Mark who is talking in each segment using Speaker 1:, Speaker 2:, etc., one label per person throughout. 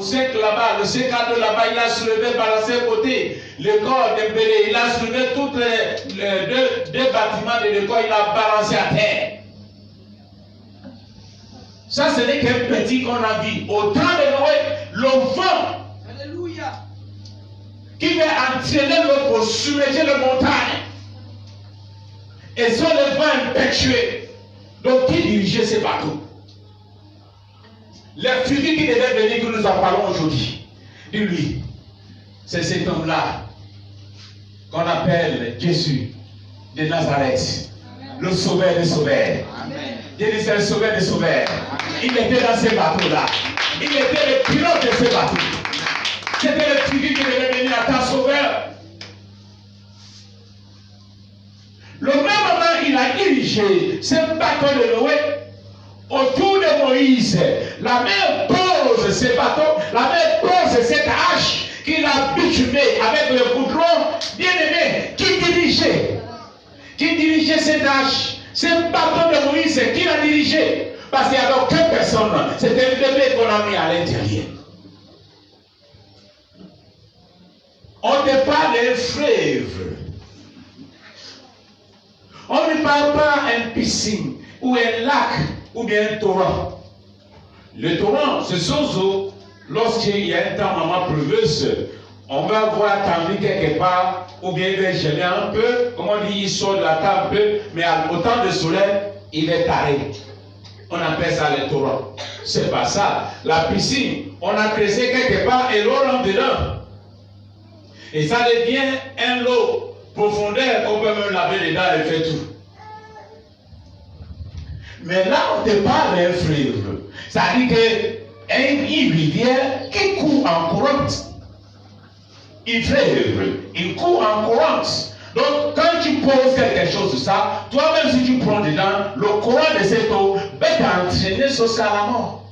Speaker 1: 5 là-bas, le C4 là-bas, il a soulevé par ses côtés le corps de Bélé. Il a soulevé tous les deux bâtiments de l'école, il a balancé à terre. Ça, ce n'est qu'un petit qu'on a vu. Au temps de Noé, le vent qui va entraîner l'eau pour submerger les montagnes. Et sur le vent impétueux. Donc, qui dirigeait ces bateaux? Les figures qui devaient venir, que nous en parlons aujourd'hui. Dis-lui, c'est cet homme-là qu'on appelle Jésus de Nazareth, le sauveur des sauveurs. Jésus, c'est le sauveur des sauveurs. Il était dans ces bateaux-là. Il était le pilote de ces bateaux. C'était le figure qui devait venir à ta sauveur. Le même moment, il a dirigé ce bateau de Noé autour de Moïse. La même pose ces bateaux, la même pose cette hache qu'il a bitumée avec le goudron. Bien aimé, qui dirigeait cette hache, ce bateau de Moïse, qui l'a dirigé? Parce qu'il n'y avait aucune personne. C'était le bébé qu'on a mis à l'intérieur. On ne parle d'un fleuve. On ne parle pas d'une piscine ou un lac ou bien un torrent. Le torrent, ce sont eaux. Lorsqu'il y a un temps maman pleuveuse, on va voir Tanguy quelque part, ou bien il va geler un peu, comme on dit, il sort de la table un peu, mais au temps de soleil, il est taré. On appelle ça le torrent. C'est pas ça. La piscine, on a creusé quelque part et l'eau rentre dedans. Et ça devient un lot profondeur qu'on peut même laver dedans et faire tout. Mais là, on te parle d'un fleuve. Ça dit qu'une rivière qui court en courante. Une fleuve, il court en courante. Donc, quand tu poses quelque chose sur ça, toi-même, si tu prends dedans, le courant de cette eau va t'entraîner jusqu'à la mort.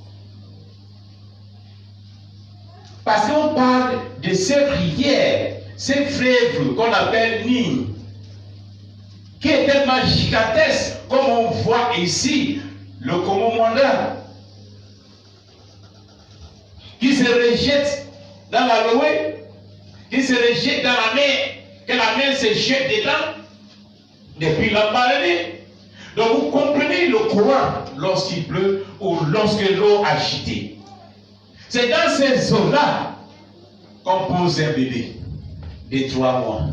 Speaker 1: Parce qu'on parle de cette rivière, ces fleuves qu'on appelle Nîmes, qui est tellement gigantesque, comme on voit ici, le Congo-Mandin, qui se rejette dans la Loé, qui se rejette dans la mer, que la mer se jette dedans, depuis l'embalé. Donc vous comprenez le courant lorsqu'il pleut ou lorsque l'eau agitée. C'est dans ces eaux-là qu'on pose un bébé de 3 mois.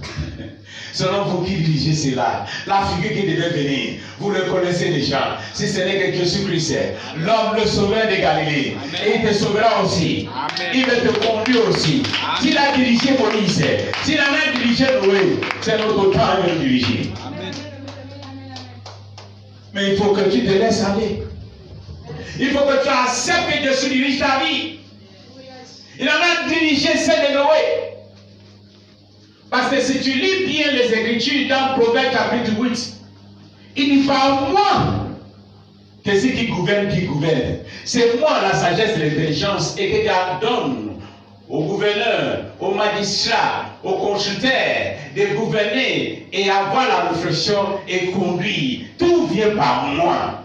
Speaker 1: Selon vous qui dirigez cela, la figure qui devait venir, vous le connaissez déjà. Si ce n'est que Jésus-Christ, l'homme le sauveur de Galilée, et il te sauvera aussi. Amen. Il va te conduire aussi. S'il a dirigé Moïse, s'il en a dirigé Noé, c'est notre temps de diriger. Amen. Mais il faut que tu te laisses aller. Il faut que tu acceptes que Jésus dirige ta vie. Il en a dirigé celle de Noé. Parce que si tu lis bien les Écritures dans Proverbe chapitre 8, il dit pas moi que c'est qui gouverne. C'est moi la sagesse et l'intelligence et que tu donnes aux gouverneurs, aux magistrats, aux consulteurs de gouverner et avoir la réflexion et conduire. Tout vient par moi.